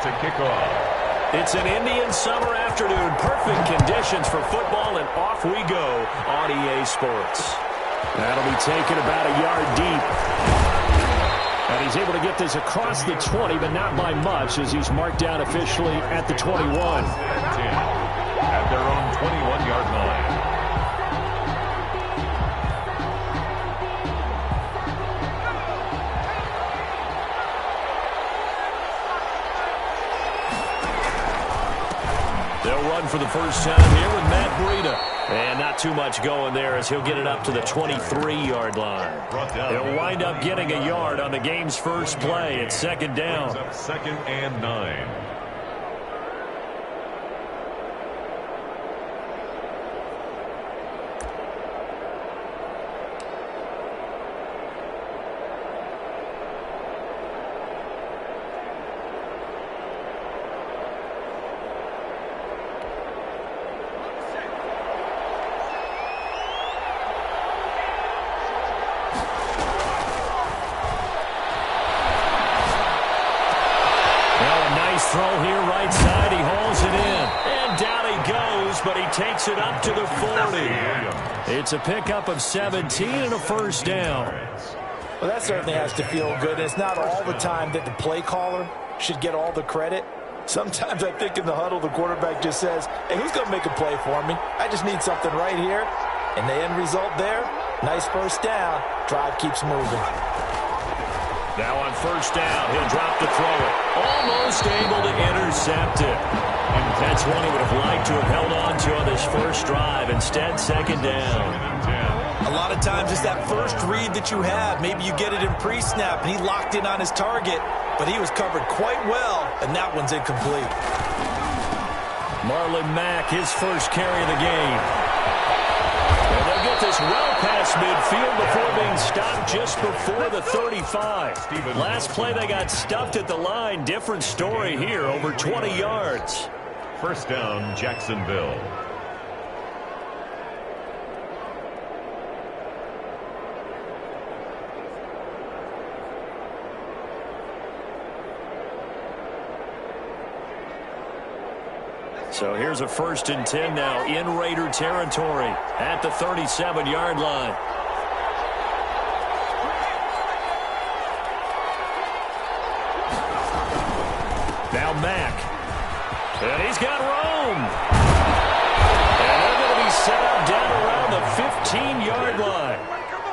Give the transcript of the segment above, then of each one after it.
to kick off. It's an Indian summer afternoon. Perfect conditions for football, and off we go on EA Sports. That'll be taken about a yard deep. And he's able to get this across the 20, but not by much, as he's marked down officially at the 21. At their own 21-yard line. They'll run for the first time here with Matt Breida. And not too much going there as he'll get it up to the 23-yard line. He'll wind up getting a yard on the game's first play. It's second down. Second and 9. Throw here right side. He hauls it in. And down he goes, but he takes it up to the 40. It's a pickup of 17 and a first down. Well, that certainly has to feel good. It's not all the time that the play caller should get all the credit. Sometimes I think in the huddle, the quarterback just says, hey, who's going to make a play for me? I just need something right here. And the end result there, nice first down. Drive keeps moving. Now on first down, he'll drop to throw it. Almost able to intercept it. And that's one he would have liked to have held on to on this first drive. Instead, second down. A lot of times it's that first read that you have. Maybe you get it in pre-snap, and he locked in on his target, but he was covered quite well, and that one's incomplete. Marlon Mack, his first carry of the game. And they'll get this well past midfield before being stopped just before the 35. Last play they got stuffed at the line. Different story here, over 20 yards. First down, Jacksonville. So here's a first and 10 now in Raider territory at the 37-yard line. Now Mack. And he's got room. And they're going to be set up down around the 15-yard line.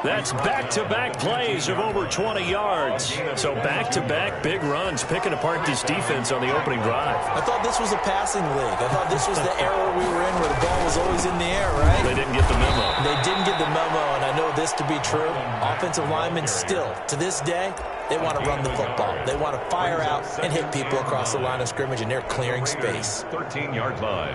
That's back-to-back plays of over 20 yards. So back-to-back big runs, picking apart this defense on the opening drive. I thought this was a passing league. I thought this was the era we were in where the ball was always in the air, right? They didn't get the memo. They didn't get the memo, and I know this to be true. Offensive linemen still, to this day, they want to run the football. They want to fire out and hit people across the line of scrimmage, and they're clearing space. 13-yard line.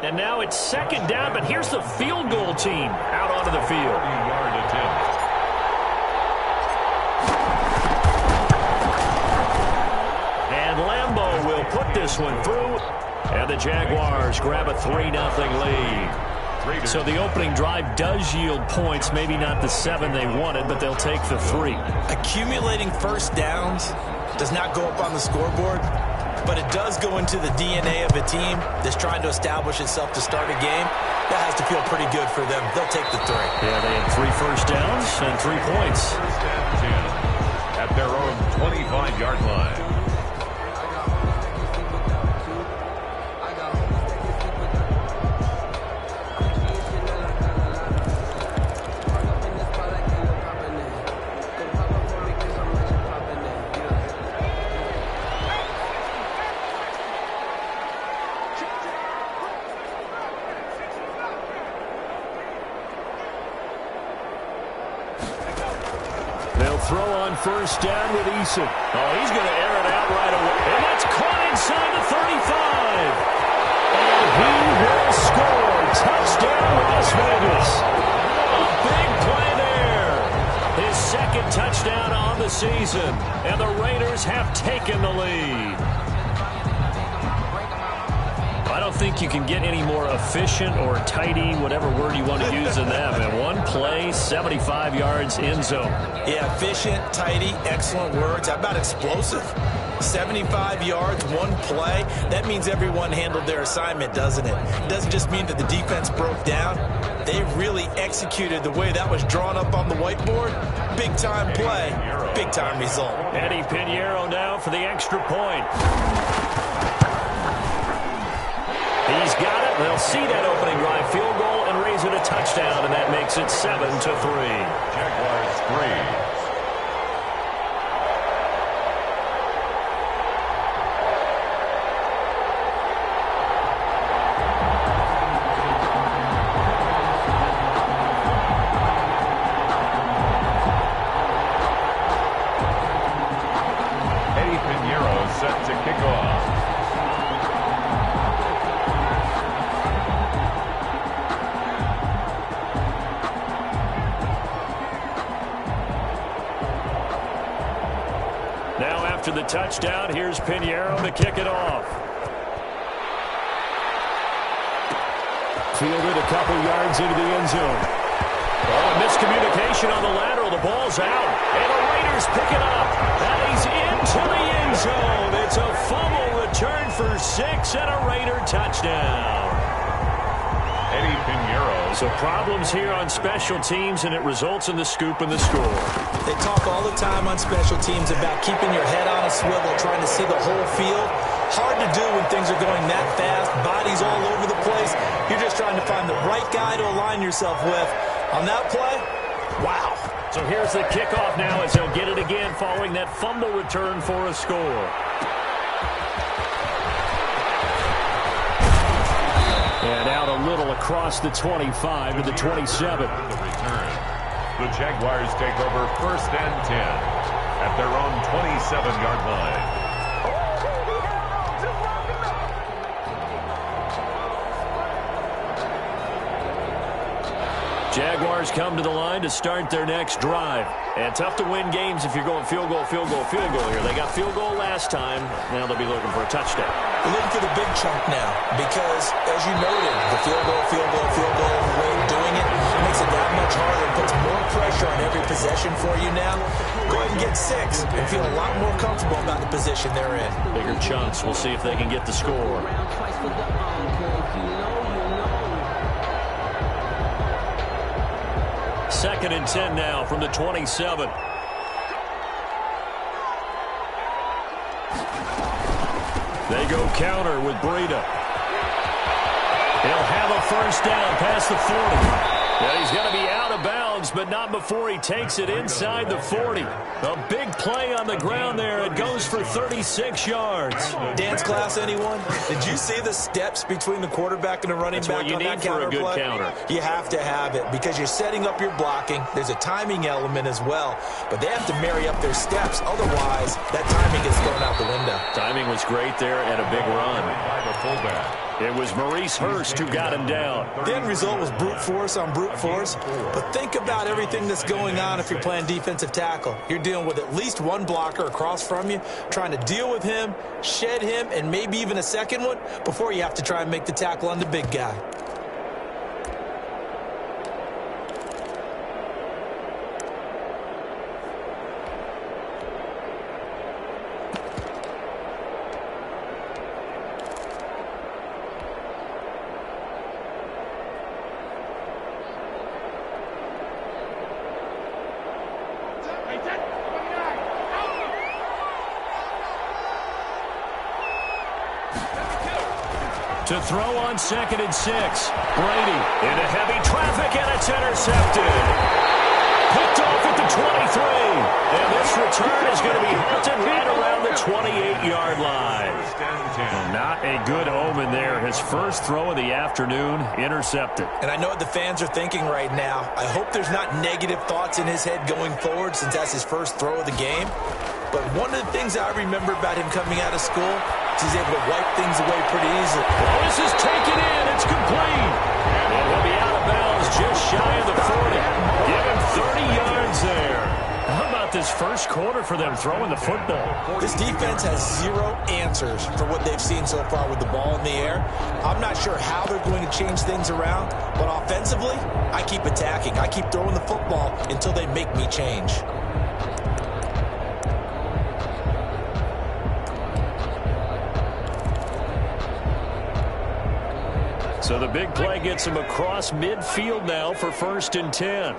And now it's second down, but here's the field goal team out onto the field. 40-yard attempt. And Lambeau will put this one through. And the Jaguars grab a 3-0 lead. So the opening drive does yield points, maybe not the 7 they wanted, but they'll take the 3. Accumulating first downs does not go up on the scoreboard, but it does go into the DNA of a team that's trying to establish itself to start a game. That has to feel pretty good for them. They'll take the 3. Yeah, they had 3 first downs and 3 points. First and 10 at their own 25-yard line. Throw on first down with Eason. Oh, he's going to air it out right away. And that's caught inside the 35. And he will score. Touchdown, Las Vegas. A big play there. His second touchdown on the season. And the Raiders have taken the lead. I don't think you can get any more efficient or tidy, whatever word you want to use in that. And one play, 75 yards in zone. Yeah, efficient, tidy, excellent words. How about explosive? 75 yards, one play. That means everyone handled their assignment, doesn't it? It doesn't just mean that the defense broke down. They really executed the way that was drawn up on the whiteboard. Big-time play, big-time result. Eddie Pinheiro now for the extra point. He's got it. They'll see that opening drive field goal and raise it a touchdown, and that makes it 7-3. Jaguars 3. Set to kick off. Now after the touchdown, here's Pinheiro to kick it off. Fielded a couple yards into the end zone. Oh, miscommunication on the lateral. The ball's out. And the Raiders pick it up. And he's into the end zone. It's a fumble return for 6 and a Raider touchdown. Eddie Pinheiro. So problems here on special teams, and it results in the scoop and the score. They talk all the time on special teams about keeping your head on a swivel, trying to see the whole field. Hard to do when things are going that fast, bodies all over the place. You're just trying to find the right guy to align yourself with. On that play, wow. So here's the kickoff now as they'll get it again following that fumble return for a score. And out a little across the 25 to the 27. The return. The Jaguars take over 1st and 10 at their own 27-yard line. Jaguars come to the line to start their next drive. And tough to win games if you're going field goal, field goal, field goal here. They got field goal last time. Now they'll be looking for a touchdown. They're looking for the big chunk now because, as you noted, the field goal, the way of doing it makes it that much harder and puts more pressure on every possession for you now. Go ahead and get 6 and feel a lot more comfortable about the position they're in. Bigger chunks. We'll see if they can get the score. Second and 10 now from the 27. They go counter with Breida. He'll have a first down past the 40. Well, he's going to be out of bounds, but not before he takes it inside the 40. A big play on the ground there. It goes for 36 yards. Dance class, anyone? Did you see the steps between the quarterback and the running back on that counter play? That's what you need for a good counter. You have to have it because you're setting up your blocking. There's a timing element as well, but they have to marry up their steps. Otherwise, that timing gets thrown out the window. Timing was great there and a big run. By the fullback. It was Maurice Hurst who got him down. The end result was brute force on brute force. But think about everything that's going on if you're playing defensive tackle. You're dealing with at least one blocker across from you, trying to deal with him, shed him, and maybe even a second one before you have to try and make the tackle on the big guy. To throw on 2nd and 6. Brady into heavy traffic, and it's intercepted. Picked off at the 23. And this return is going to be halted right around the 28-yard line. Not a good omen there. His first throw of the afternoon, intercepted. And I know what the fans are thinking right now. I hope there's not negative thoughts in his head going forward since that's his first throw of the game. But one of the things I remember about him coming out of school is he's able to wipe things away pretty easily. Oh, this is taken in. It's complete. And he'll be out of bounds just shy of the 40. Give him 30 yards there. How about this first quarter for them throwing the football. This defense has zero answers for what they've seen so far with the ball in the air. I'm not sure how they're going to change things around, but offensively, I keep attacking. I keep throwing the football until they make me change. So the big play gets him across midfield now for 1st and 10.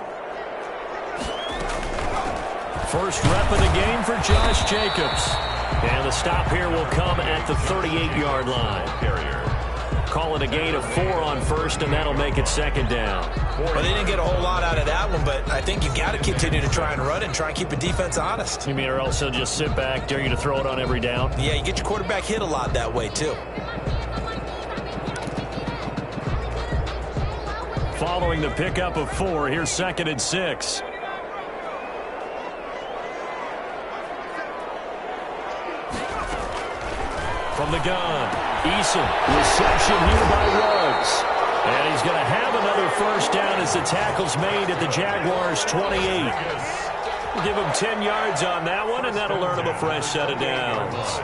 First rep of the game for Josh Jacobs. And the stop here will come at the 38-yard line. Call it a gain of 4 on first, and that'll make it 2nd down. Well, they didn't get a whole lot out of that one, but I think you got to continue to try and run it and try and keep the defense honest. You mean or else they'll just sit back, dare you to throw it on every down? Yeah, you get your quarterback hit a lot that way, too. Following the pickup of 4, here's 2nd and 6. From the gun, Eason, reception here by Ruggs. And he's going to have another first down as the tackle's made at the Jaguars' 28. We'll give him 10 yards on that one, and that'll earn him a fresh set of downs.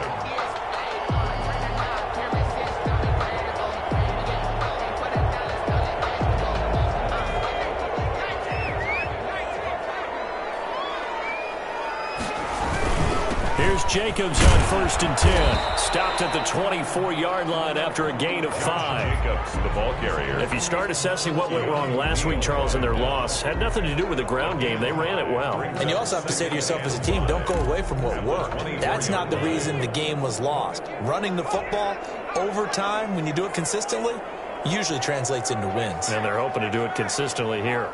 Here's Jacobs on 1st and 10. Stopped at the 24-yard line after a gain of 5. Jacobs, the ball carrier. If you start assessing what went wrong last week, Charles, in their loss, had nothing to do with the ground game. They ran it well. And you also have to say to yourself as a team, don't go away from what worked. That's not the reason the game was lost. Running the football over time, when you do it consistently, usually translates into wins. And they're hoping to do it consistently here.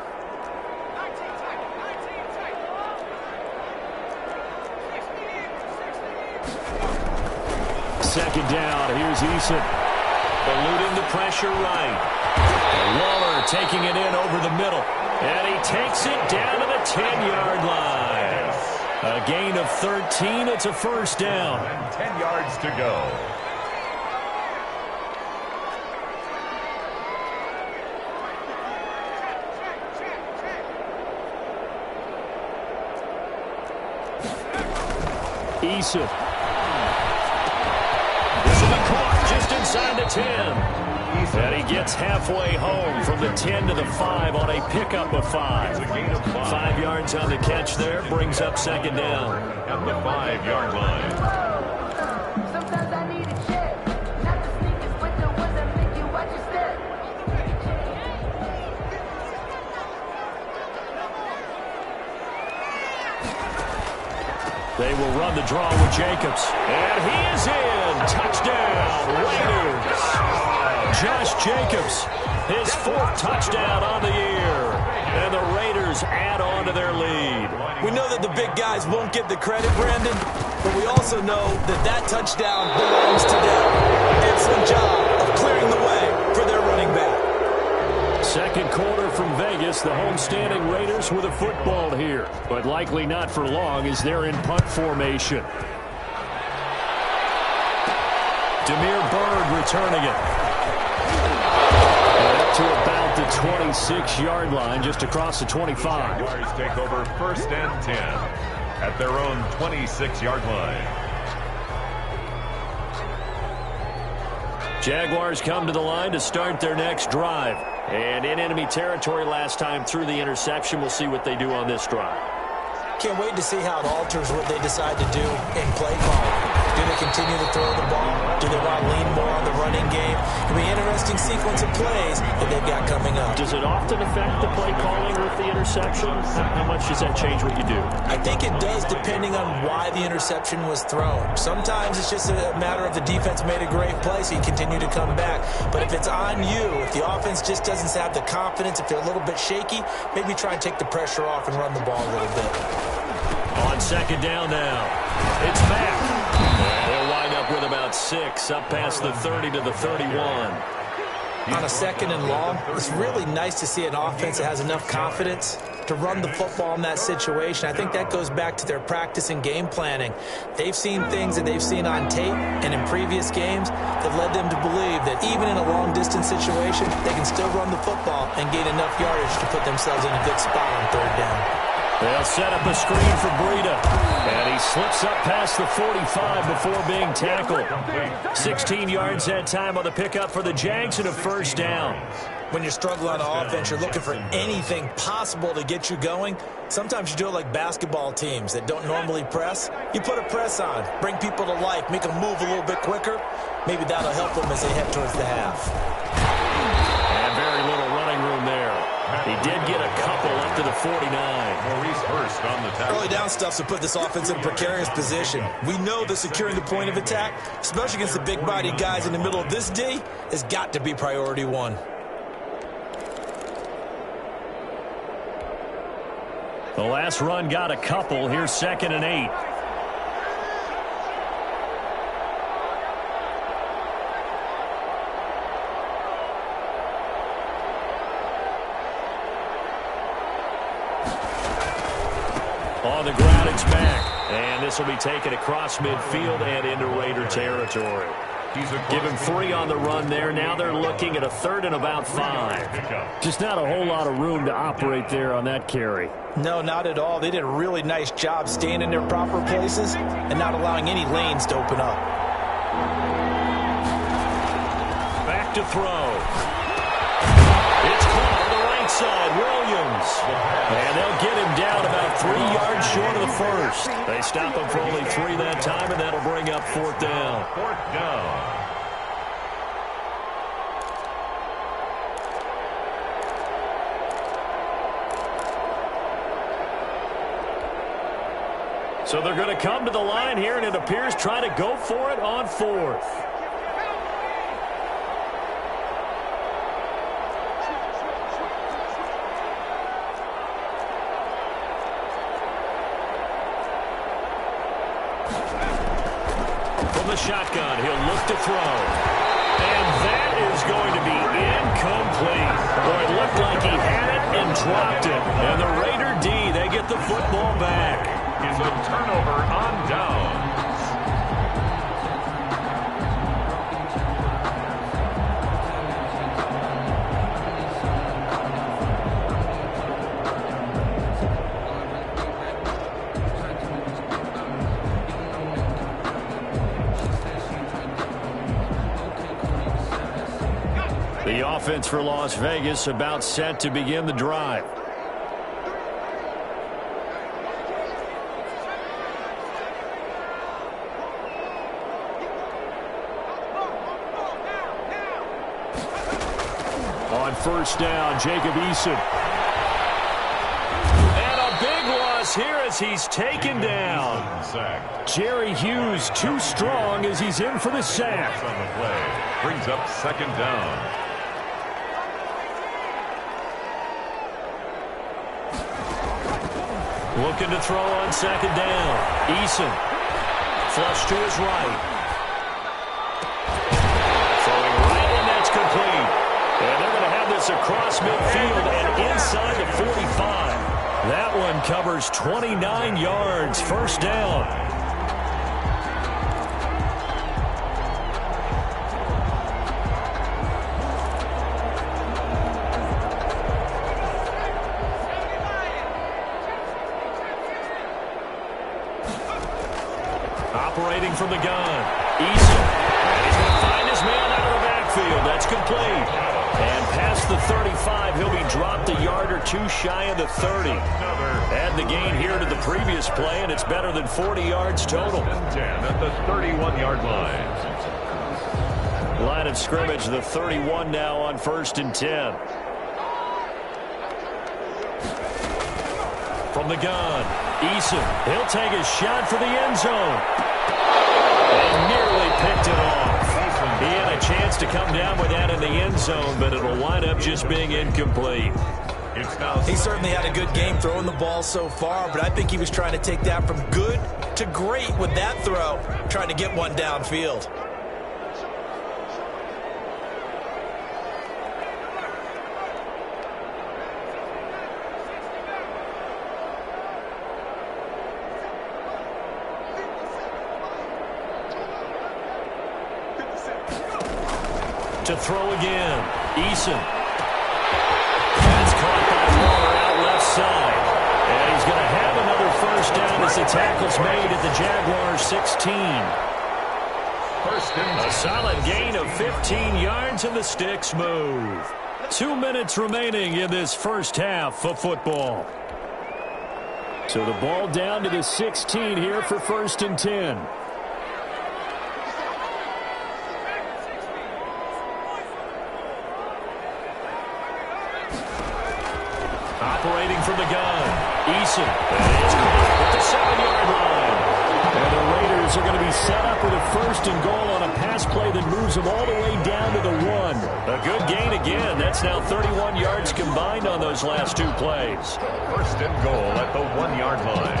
Second down, here's Eason. Eluding the pressure right. Waller taking it in over the middle. And he takes it down to the 10-yard line. A gain of 13, it's a first down. And 10 yards to go. Eason. Just inside the 10. And he gets halfway home from the 10 to the 5 on a pickup of 5. 5 yards on the catch there, brings up 2nd down. At the 5-yard line. Sometimes I need a check, not the sneakers, but the ones that make you watch your step. They will run the draw with Jacobs. And he is in. Touchdown, Raiders. Josh Jacobs, his 4th touchdown on the year. And the Raiders add on to their lead. We know that the big guys won't get the credit, Brandon, but we also know that that touchdown belongs to them. Excellent job of clearing the way for their running back. Second quarter from Vegas, the homestanding Raiders with a football here, but likely not for long as they're in punt formation. Demir Bird returning it. And up to about the 26-yard line, just across the 25. Jaguars take over 1st and 10 at their own 26-yard line. Jaguars come to the line to start their next drive. And in enemy territory last time through the interception. We'll see what they do on this drive. Can't wait to see how it alters what they decide to do in play calling. Do they continue to throw the ball? Do they want to lean more on the running game? It'll be an interesting sequence of plays that they've got coming up. Does it often affect the play calling with the interception? How much does that change what you do? I think it does depending on why the interception was thrown. Sometimes it's just a matter of the defense made a great play, so you continue to come back. But if it's on you, if the offense just doesn't have the confidence, if they're a little bit shaky, maybe try and take the pressure off and run the ball a little bit. On 2nd down now, it's back. They'll wind up with about 6, up past the 30 to the 31. On a 2nd and long, it's really nice to see an offense that has enough confidence to run the football in that situation. I think that goes back to their practice and game planning. They've seen things that they've seen on tape and in previous games that led them to believe that even in a long-distance situation, they can still run the football and gain enough yardage to put themselves in a good spot on 3rd down. They'll set up a screen for Breida. And he slips up past the 45 before being tackled. 16 yards that time on the pickup for the Jags and a first down. When you're struggling on offense, you're looking for anything possible to get you going. Sometimes you do it like basketball teams that don't normally press. You put a press on, bring people to life, make them move a little bit quicker. Maybe that'll help them as they head towards the half. And very little running room there. He did get a couple up to the 49. Maurice Hurst on the tackle. Early down stuff to put this offense in a precarious position. We know that securing the point of attack, especially against the big-bodied guys in the middle of this D, has got to be priority one. The last run got a couple. Here's 2nd and 8. On the ground, it's back. And this will be taken across midfield and into Raider territory. Give him 3 on the run there. Now they're looking at a 3rd and about 5. Just not a whole lot of room to operate there on that carry. No, not at all. They did a really nice job staying in their proper places and not allowing any lanes to open up. Back to throw. It's caught on the right side. Williams. And they'll get him down about 3 yards short of the first. They stop him for only 3 that time, and that'll bring up 4th down. 4th down. So they're going to come to the line here, and it appears trying to go for it on 4th. From the shotgun, he'll look to throw. And that is going to be incomplete. Boy, it looked like he had it and dropped it. And the Raider D, they get the football back. Is a turnover on downs. The offense for Las Vegas about set to begin the drive. On 1st down, Jacob Eason. And a big loss here as he's taken down. Jerry Hughes too strong as he's in for the sack. On the play. Brings up 2nd down. Looking to throw on 2nd down. Eason. Flush to his right. Throwing right, and that's complete. And they're going to have this across midfield and inside the 45. That one covers 29 yards. 1st down. Operating from the gun. Eason. And he's going to find his man out of the backfield. That's complete. And past the 35, he'll be dropped a yard or 2 shy of the 30. Add the gain here to the previous play, and it's better than 40 yards total. 10 at the 31-yard line. Line of scrimmage, the 31 now on 1st and 10. From the gun, Eason. He'll take a shot for the end zone. And nearly picked it off. He had a chance to come down with that in the end zone, but it'll wind up just being incomplete. He certainly had a good game throwing the ball so far, but I think he was trying to take that from good to great with that throw, trying to get one downfield. To throw again. Eason. That's caught by Waller out left side. And he's going to first down as the tackle's made at the Jaguars' 16. A solid gain of 15 yards and the sticks move. 2 minutes remaining in this first half of football. So the ball down to the 16 here for 1st and 10. Operating from the gun, Eason. It's caught at the 7-yard line. And the Raiders are going to be set up with a 1st and goal on a pass play that moves them all the way down to the 1. A good gain again. That's now 31 yards combined on those last 2 plays. 1st and goal at the 1-yard line.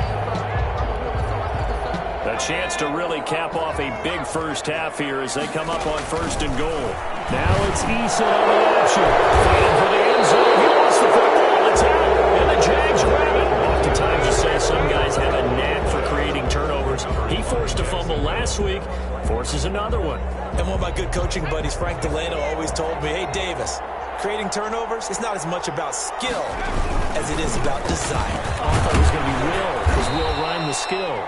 A chance to really cap off a big first half here as they come up on 1st and goal. Now it's Eason on the option. Fighting for the end zone. He lost the football. It's out. And the Jags grab it. Oftentimes you say some guys have a knack for creating turnovers. He forced a fumble last week. Forces another one. And one of my good coaching buddies, Frank Delano, always told me, hey, Davis, creating turnovers is not as much about skill as it is about desire. I thought it was going to be will, because will rhyme with skill.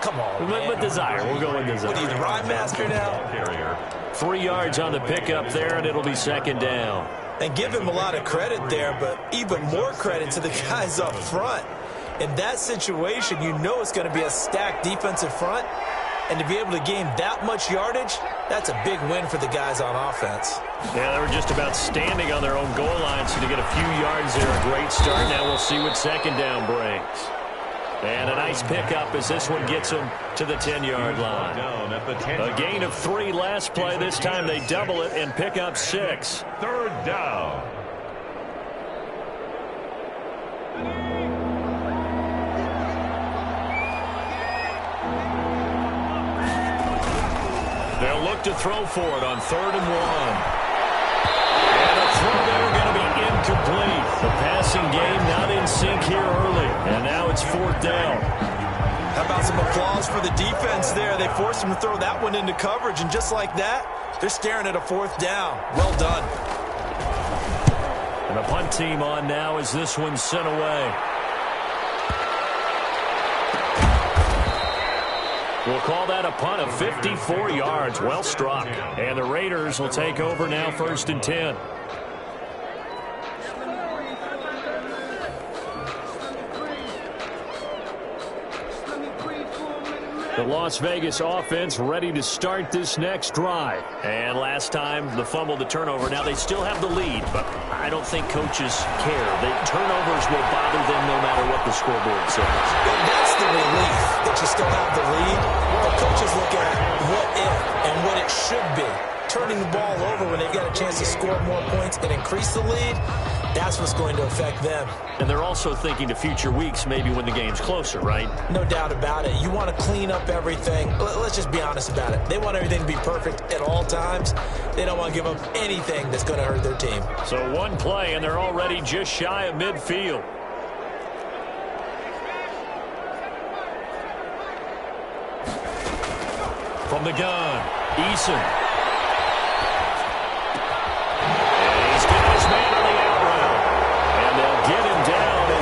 Come on, man. But desire. We'll go with desire. What are you, the rhyme master now? Carrier. 3 yards on the pickup there, and it'll be 2nd down. And give him a lot of credit there, but even more credit to the guys up front. In that situation, you know it's going to be a stacked defensive front. And to be able to gain that much yardage, that's a big win for the guys on offense. Yeah, they were just about standing on their own goal line, so to get a few yards there, a great start. Now we'll see what 2nd down brings. And a nice pickup as this one gets them to the 10-yard line. A gain of 3 last play. This time they double it and pick up 6. 3rd down. They'll look to throw for it on 3rd and 1. And a throw there going to be incomplete. The passing game not in sync here early. And now it's 4th down. How about some applause for the defense there? They forced him to throw that one into coverage, and just like that, they're staring at a 4th down. Well done. And the punt team on now as this one's sent away. We'll call that a punt of 54 yards. Well struck. And the Raiders will take over now 1st and 10. The Las Vegas offense ready to start this next drive. And last time, the fumble, the turnover. Now, they still have the lead, but I don't think coaches care. The turnovers will bother them no matter what the scoreboard says. And that's the relief, that you still have the lead. But coaches look at what if and what it should be. Turning the ball over when they've got a chance to score more points and increase the lead, that's what's going to affect them. And they're also thinking to future weeks, maybe when the game's closer, right? No doubt about it. You want to clean up everything. Let's just be honest about it. They want everything to be perfect at all times. They don't want to give up anything that's going to hurt their team. So one play, and they're already just shy of midfield. From the gun, Eason.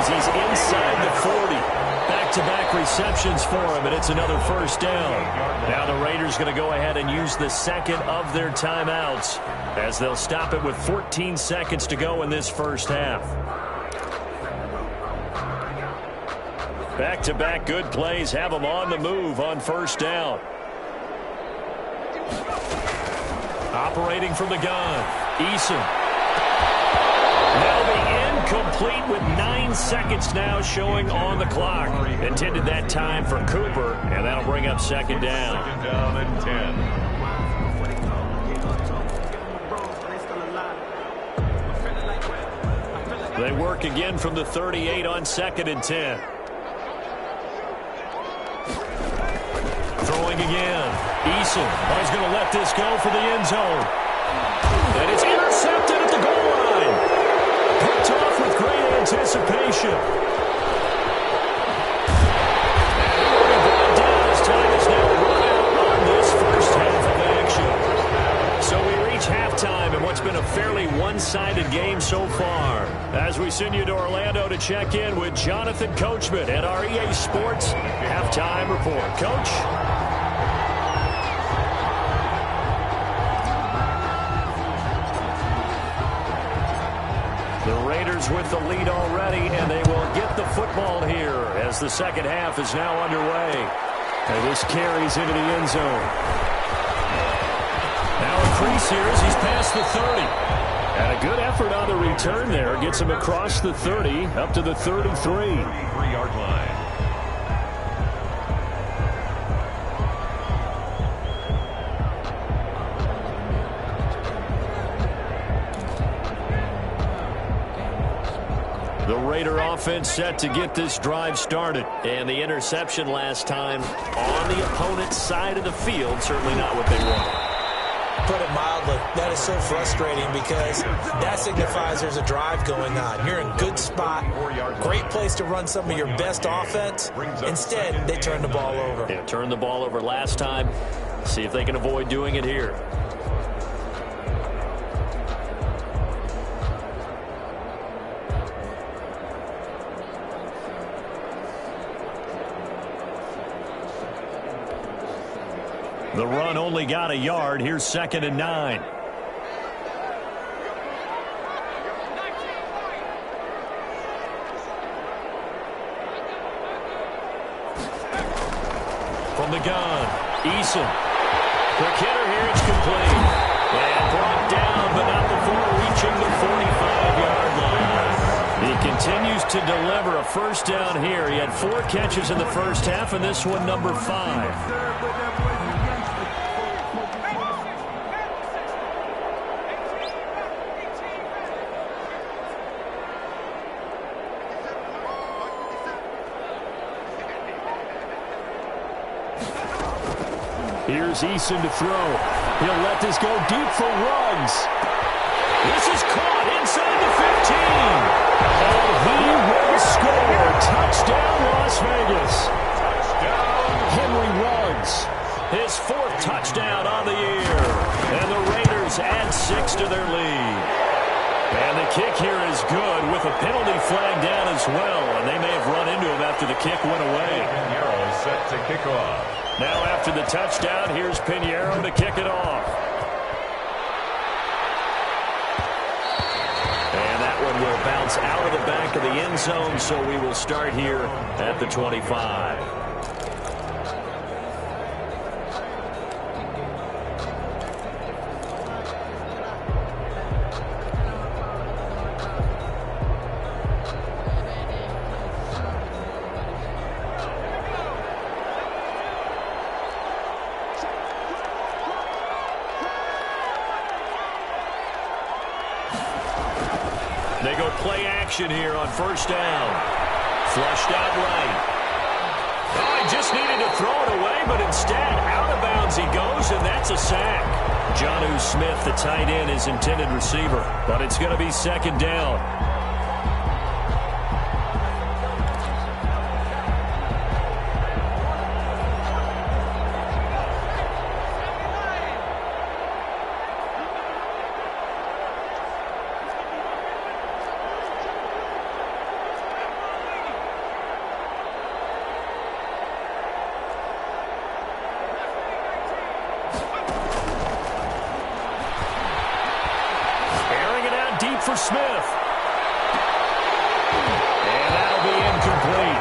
He's inside the 40. Back-to-back receptions for him, and it's another 1st down. Now the Raiders going to go ahead and use the 2nd of their timeouts as they'll stop it with 14 seconds to go in this first half. Back-to-back good plays have them on the move on 1st down. Operating from the gun, Eason. That'll be incomplete with 9 seconds now showing on the clock. Intended that time for Cooper, and that'll bring up 2nd down. 2nd down and 10. They work again from the 38 on 2nd and 10. Throwing again. Eason. Oh, he's going to let this go for the end zone. And it's intercepted at the goal line. Picked off with great anticipation. And down as time is now run out on this first half of action. So we reach halftime in what's been a fairly one-sided game so far. As we send you to Orlando to check in with Jonathan Coachman at our EA Sports Halftime Report. Coach? The Raiders with the lead already, and they will get the football here as the second half is now underway. And this carries into the end zone. Now a crease here as he's past the 30. And a good effort on the return there. Gets him across the 30, up to the 33. 3-yard line. The Raider offense set to get this drive started. And the interception last time on the opponent's side of the field, certainly not what they wanted. Put it mildly, that is so frustrating because that signifies there's a drive going on. You're in a good spot, great place to run some of your best offense. Instead, they turn the ball over. Yeah, turned the ball over last time. See if they can avoid doing it here. The run only got a yard. Here's 2nd and 9. From the gun, Eason. Quick hitter here, it's complete. And brought down, but not before reaching the 45-yard line. He continues to deliver a first down here. He had 4 catches in the first half, and this one number 5. Here's Eason to throw. He'll let this go deep for Ruggs. This is caught inside the 15. And he will score. Touchdown, Las Vegas. Touchdown. Henry Ruggs. His 4th touchdown on the year. And the Raiders add 6 to their lead. And the kick here is good with a penalty flag down as well. And they may have run into him after the kick went away. Pinheiro set to kick off. Now after the touchdown, here's Pinheiro to kick it off. And that one will bounce out of the back of the end zone, so we will start here at the 25. They go play action here on first down. Flushed out right. Oh, he just needed to throw it away, but instead, out of bounds he goes, and that's a sack. Jonnu Smith, the tight end, his intended receiver, but it's going to be 2nd down. For Smith. And that'll be incomplete.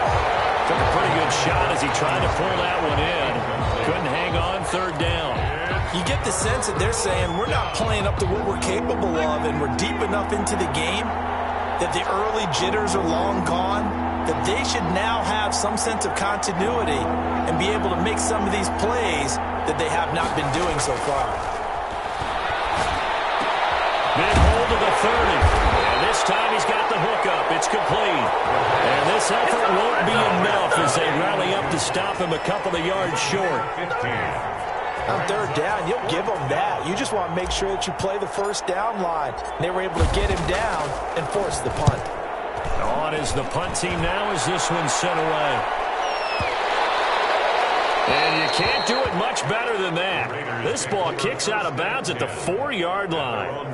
Took a pretty good shot as he tried to pull that one in. Couldn't hang on 3rd down. You get the sense that they're saying we're not playing up to what we're capable of, and we're deep enough into the game that the early jitters are long gone, that they should now have some sense of continuity and be able to make some of these plays that they have not been doing so far. Big hold to the 30. And this time he's got the hook up. It's complete. And this effort won't be enough as they rally up to stop him a couple of yards short. 15. On 3rd down, you'll give them that. You just want to make sure that you play the first down line. They were able to get him down and force the punt. On is the punt team now as this one's sent away. And you can't do it much better than that. This ball kicks out of bounds at the 4-yard line.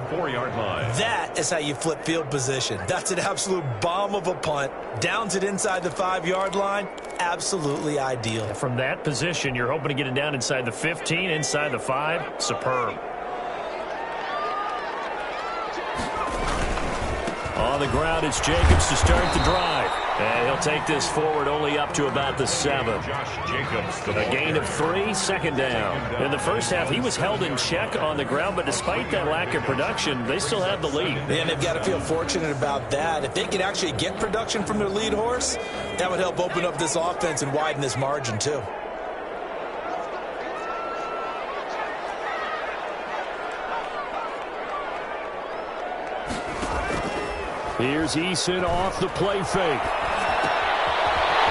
That is how you flip field position. That's an absolute bomb of a punt. Downs it inside the 5-yard line. Absolutely ideal. From that position, you're hoping to get it down inside the 15, inside the 5. Superb. On the ground, it's Jacobs to start the drive. And he'll take this forward only up to about the 7. A gain of 3, second down. In the first half, he was held in check on the ground, but despite that lack of production, they still have the lead. And they've got to feel fortunate about that. If they could actually get production from their lead horse, that would help open up this offense and widen this margin too. Here's Eason off the play fake.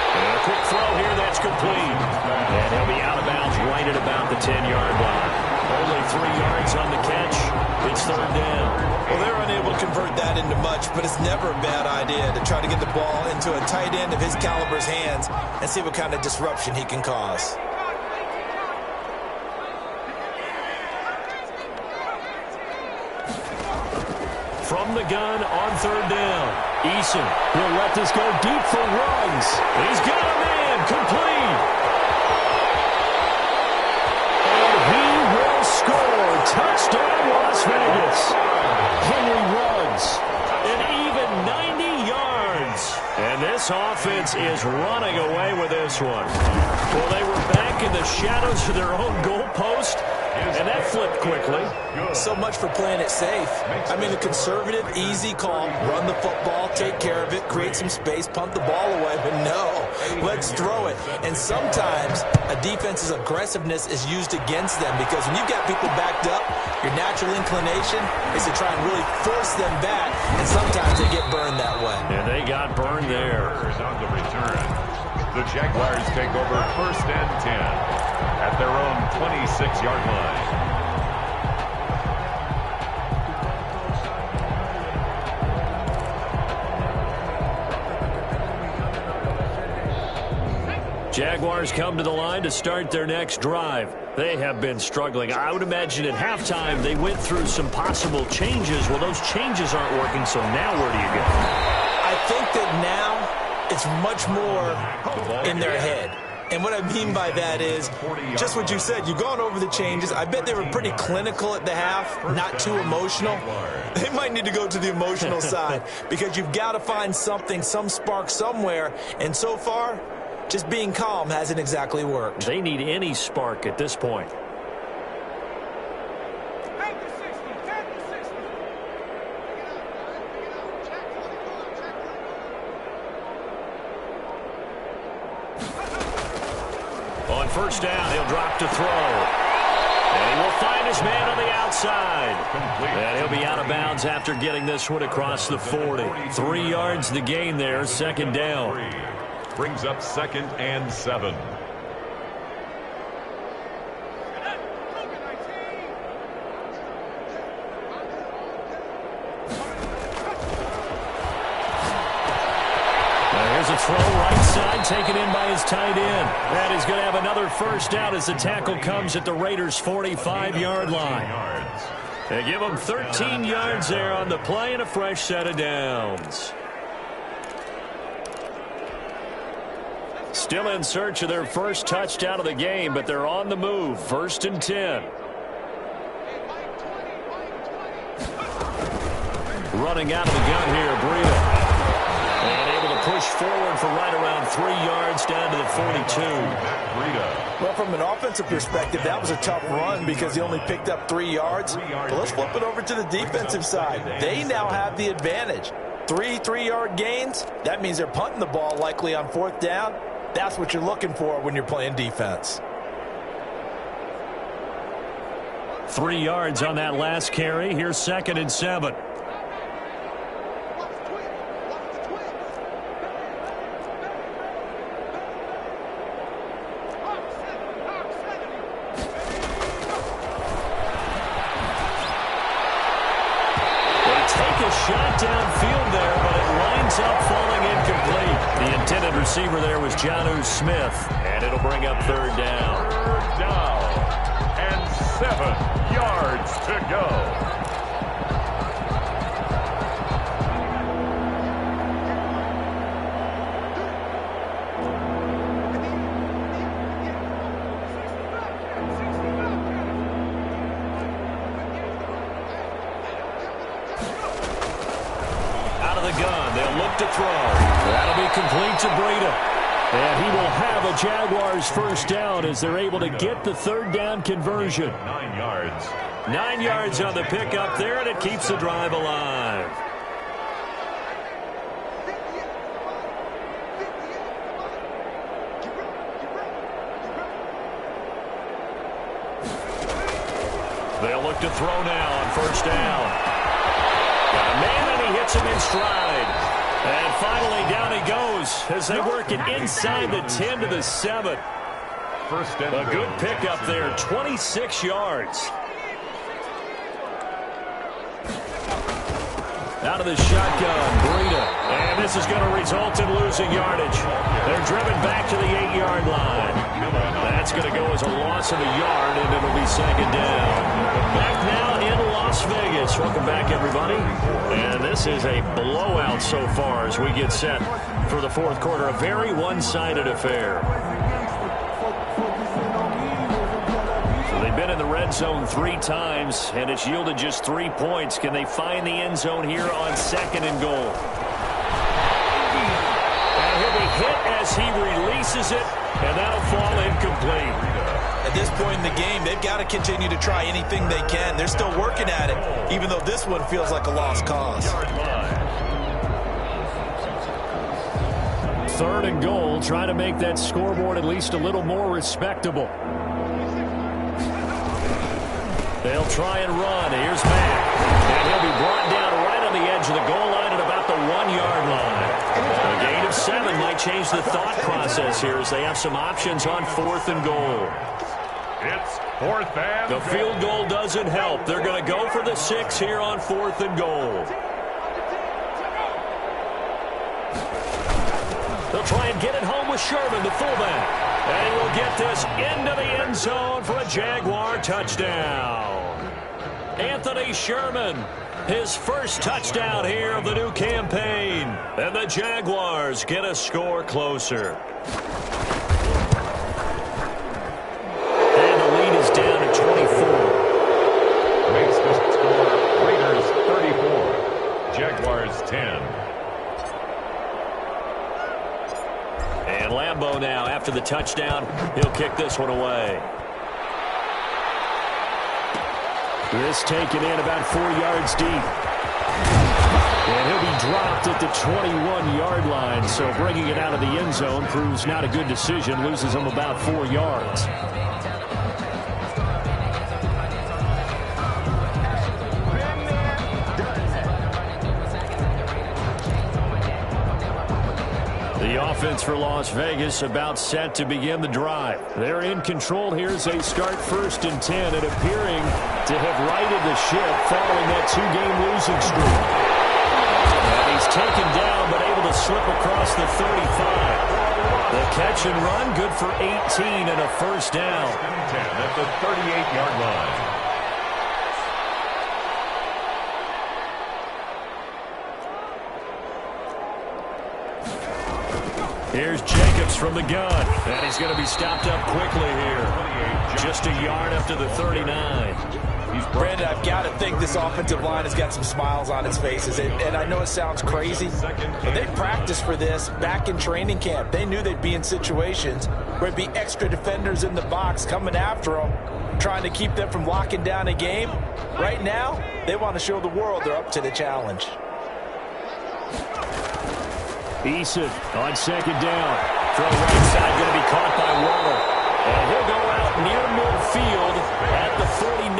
And a quick throw here, that's complete. And he'll be out of bounds right at about the 10-yard line. Only 3 yards on the catch. It's third down. Well, they're unable to convert that into much, but it's never a bad idea to try to get the ball into a tight end of his caliber's hands and see what kind of disruption he can cause. From the gun on third down. Eason will let this go deep for runs. He's got a man complete. And he will score. Touchdown, Las Vegas. Henry runs an even 90 yards. And this offense is running away with this one. Well, they were back in the shadows of their own goalpost. And that flipped quickly. So much for playing it safe. I mean, a conservative, easy call. Run the football, take care of it, create some space, punt the ball away. But no, let's throw it. And sometimes a defense's aggressiveness is used against them because when you've got people backed up, your natural inclination is to try and really force them back. And sometimes they get burned that way. And they got burned there. On the return, the Jaguars take over first and 10. At their own 26-yard line. Jaguars come to the line to start their next drive. They have been struggling. I would imagine at halftime they went through some possible changes. Well, those changes aren't working, so now where do you go? I think that now it's much more in their head. And what I mean by that is just what you said. You've gone over the changes. I bet they were pretty clinical at the half, not too emotional. They might need to go to the emotional side because you've got to find something, some spark somewhere. And so far, just being calm hasn't exactly worked. They need any spark at this point. On first down, he'll drop to throw. And he will find his man on the outside. And he'll be out of bounds after getting this one across the 40. 3 yards the gain there, second down. Brings up second and 7. Here's a throw right side, taken in by his tight end. And he's going to have another first down as the tackle comes at the Raiders' 45-yard line. They give him 13 yards there on the play and a fresh set of downs. Still in search of their first touchdown of the game, but they're on the move. First and 10. Running out of the gun here, Breida. And able to push forward for right around 3 yards down to the 42. Well, from an offensive perspective, that was a tough run because he only picked up 3 yards. But let's flip it over to the defensive side. They now have the advantage. 3-3-yard gains, that means they're punting the ball likely on fourth down. That's what you're looking for when you're playing defense. 3 yards on that last carry. Here's second and 7. Shot downfield there, but it winds up falling incomplete. The intended receiver there was Jonnu Smith, and it'll bring up third down. Third down and 7 yards to go. Gun. They'll look to throw. That'll be complete to Breida. And he will have a Jaguars first down as they're able to get the third down conversion. 9 yards. 9 yards on the pickup there, and it keeps the drive alive. They'll look to throw now on first down. Got a man, and he hits him in stride. And finally, down he goes as they work it inside the 10 to the 7. First and a good pickup there, 26 yards. Out of the shotgun, Breida. And this is going to result in losing yardage. They're driven back to the 8-yard line. That's going to go as a loss of a yard, and it'll be second down. Back now in Las Vegas. Welcome back, everybody. And this is a blowout so far as we get set for the fourth quarter. A very one-sided affair. So they've been in the red zone 3 times, and it's yielded just 3 points. Can they find the end zone here on second and goal? And he'll be hit as he releases it, and that'll fall incomplete. At this point in the game, they've got to continue to try anything they can. They're still working at it, even though this one feels like a lost cause. Third and goal, trying to make that scoreboard at least a little more respectable. They'll try and run. Here's Mack. And he'll be brought down right on the edge of the goal line at about the 1-yard line. A gain of 7 might change the thought process here as they have some options on fourth and goal. It's fourth and the field goal doesn't help. They're going to go for the 6 here on fourth and goal. They'll try and get it home with Sherman, the fullback. And we'll get this into the end zone for a Jaguar touchdown. Anthony Sherman, his first touchdown here of the new campaign. And the Jaguars get a score closer. And the lead is down to 24. Makes the score Raiders 34, Jaguars 10. And Lambeau now, after the touchdown, he'll kick this one away. This taken in about 4 yards deep. And he'll be dropped at the 21-yard line, so bringing it out of the end zone proves not a good decision, loses him about 4 yards. The offense for Las Vegas about set to begin the drive. They're in control here as they start first and 10 and appearing to have righted the ship following that 2-game losing streak. And he's taken down but able to slip across the 35. The catch and run good for 18 and a first down. 10 at the 38-yard line. Here's Jacobs from the gun. And he's going to be stopped up quickly here. Just a yard up to the 39. Brandon, I've got to think this offensive line has got some smiles on its faces. And I know it sounds crazy, but they practiced for this back in training camp. They knew they'd be in situations where there'd be extra defenders in the box coming after them, trying to keep them from locking down a game. Right now, they want to show the world they're up to the challenge. Eason on second down. Throw right side, going to be caught by Waller. And he'll go out near midfield at the 49.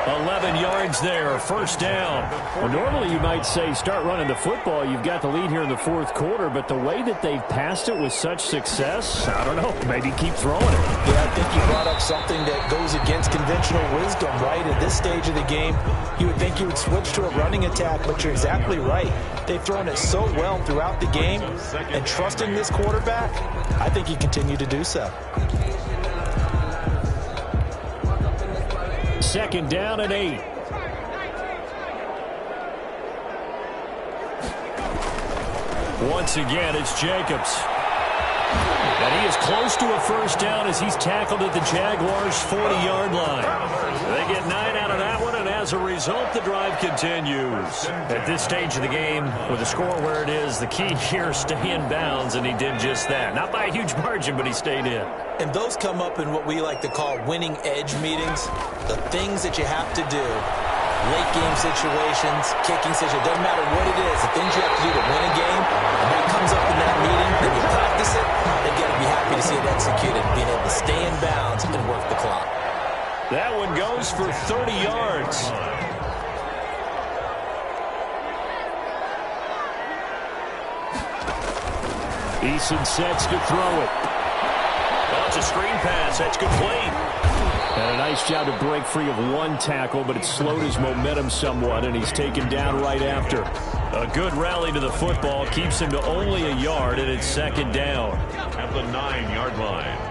11 yards there, first down. Well, normally you might say start running the football. You've got the lead here in the fourth quarter, but the way that they've passed it with such success, I don't know, maybe keep throwing it. Yeah, I think you brought up something that goes against conventional wisdom, right? At this stage of the game, you would think you would switch to a running attack, but you're exactly right. They've thrown it so well throughout the game, and trusting this quarterback, I think you continue to do so. Second down and 8. Once again, it's Jacobs. And he is close to a first down as he's tackled at the Jaguars' 40-yard line. They get 9 out of that one, and as a result, the drive continues. At this stage of the game, with the score where it is, the key here is stay in bounds, and he did just that. Not by a huge margin, but he stayed in. And those come up in what we like to call winning edge meetings. The things that you have to do, late game situations, kicking situations, doesn't matter what it is, the things you have to do to win a game, and that comes up in that meeting, then you practice it, they've got to be happy to see it executed, being able to stay in bounds and work the clock. That one goes for 30 yards. Eason sets to throw it. Well, it's a screen pass. That's complete. And a nice job to break free of one tackle, but it slowed his momentum somewhat, and he's taken down right after. A good rally to the football keeps him to only a yard, and it's second down. At the 9-yard line.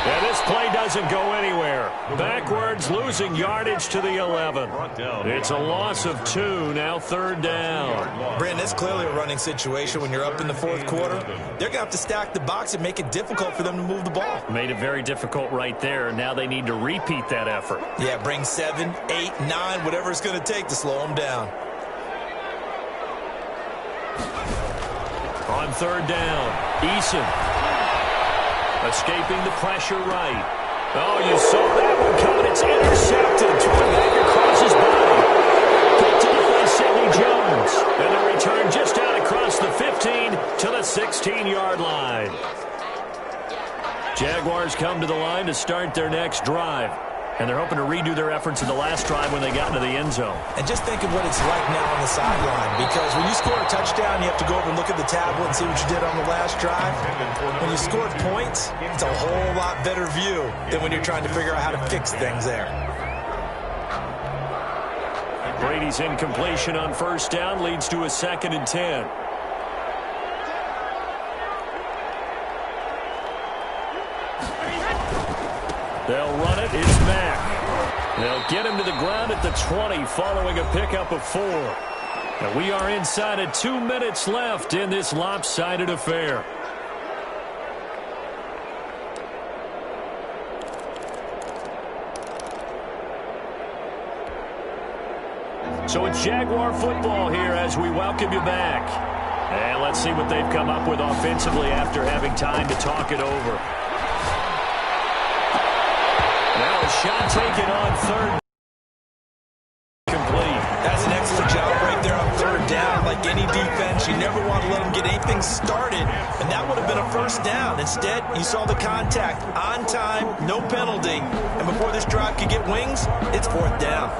And this play doesn't go anywhere. Backwards, losing yardage to the 11. It's a loss of 2, now third down. Brandon, it's clearly a running situation when you're up in the fourth quarter. They're going to have to stack the box and make it difficult for them to move the ball. Made it very difficult right there. Now they need to repeat that effort. Yeah, bring 7, 8, 9, whatever it's going to take to slow them down. On third down, Eason. Escaping the pressure right. Oh, you saw that one coming. It's intercepted. Thrown back across his body. Picked up by Sidney Jones. And the return just out across the 15 to the 16-yard line. Jaguars come to the line to start their next drive. And they're hoping to redo their efforts in the last drive when they got into the end zone. And just think of what it's like now on the sideline. Because when you score a touchdown, you have to go over and look at the tablet and see what you did on the last drive. When you scored points, it's a whole lot better view than when you're trying to figure out how to fix things there. Brady's incompletion on first down leads to a 2nd and 10. They'll run it. It's Mack. They'll get him to the ground at the 20 following a pickup of 4. And we are inside of 2 minutes left in this lopsided affair. So it's Jaguar football here as we welcome you back. And let's see what they've come up with offensively after having time to talk it over. Now a shot taken on third. Complete. That's an excellent job right there on third down. Like any defense, you never want to let them get anything started, and that would have been a first down. Instead, you saw the contact on time, no penalty, and before this drive could get wings, it's fourth down.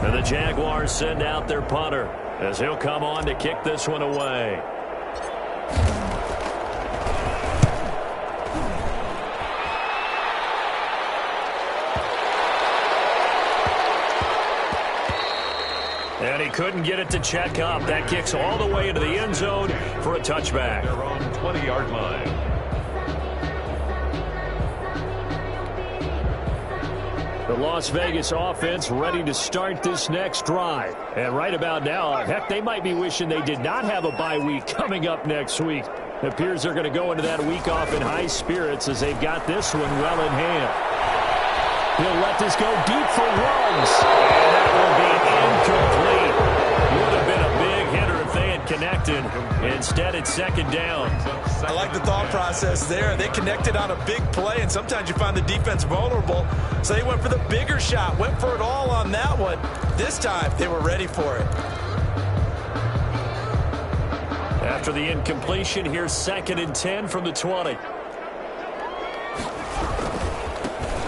And the Jaguars send out their punter as he'll come on to kick this one away. And he couldn't get it to check up. That kicks all the way into the end zone for a touchback. They're on 20-yard line. The Las Vegas offense ready to start this next drive. And right about now, heck, they might be wishing they did not have a bye week coming up next week. It appears they're going to go into that week off in high spirits as they've got this one well in hand. He'll let this go deep for runs. And that will be incomplete. Would have been a big hitter if they had connected. Instead, it's second down. I like the thought process there. They connected on a big play, and sometimes you find the defense vulnerable. So they went for the bigger shot, went for it all on that one. This time, they were ready for it. After the incompletion, here's 2nd and 10 from the 20.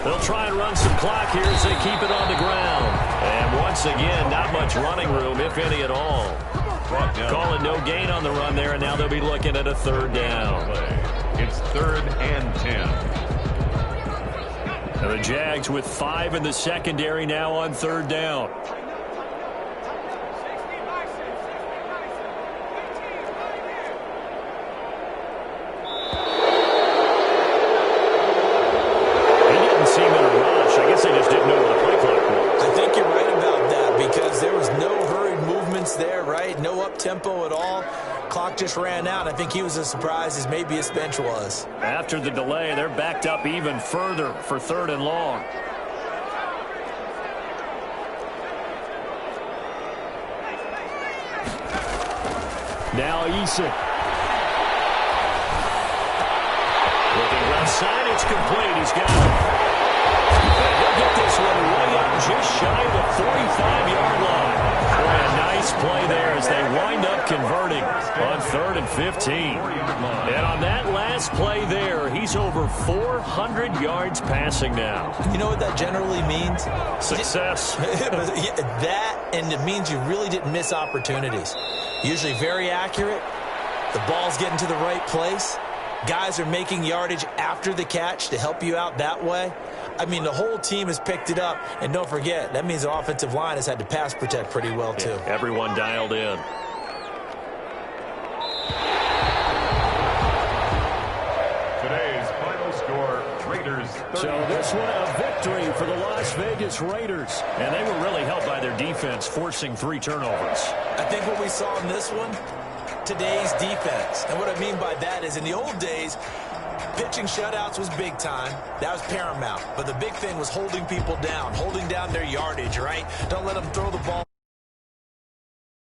They'll try and run some clock here as they keep it on the ground. And once again, not much running room, if any at all. Calling no gain on the run there, and now they'll be looking at a 3rd down. It's 3rd and 10. And the Jags with 5 in the secondary now on 3rd down. I guess they just didn't know where the play clock was. I think you're right about that because there was no hurried movements there, right? No up-tempo at all. Clock just ran out. I think he was as surprised as maybe his bench was. After the delay, they're backed up even further for 3rd and long. Now Eason. Looking left side, it's complete. He's got it. He'll get this one way up just shy of the 45-yard line. Boy, a nice play there as they wind up converting on 3rd and 15. And on that last play there, he's over 400 yards passing now. You know what that generally means? Success. That, and it means you really didn't miss opportunities. Usually very accurate. The ball's getting to the right place. Guys are making yardage after the catch to help you out that way. I mean, the whole team has picked it up. And don't forget, that means the offensive line has had to pass protect pretty well, too. Yeah, everyone dialed in. Today's final score, Raiders 30. So this one a victory for the Las Vegas Raiders. And they were really helped by their defense, forcing 3 turnovers. I think what we saw in this one, today's defense. And what I mean by that is in the old days, pitching shutouts was big time. That was paramount. But the big thing was holding people down, holding down their yardage, right? Don't let them throw the ball.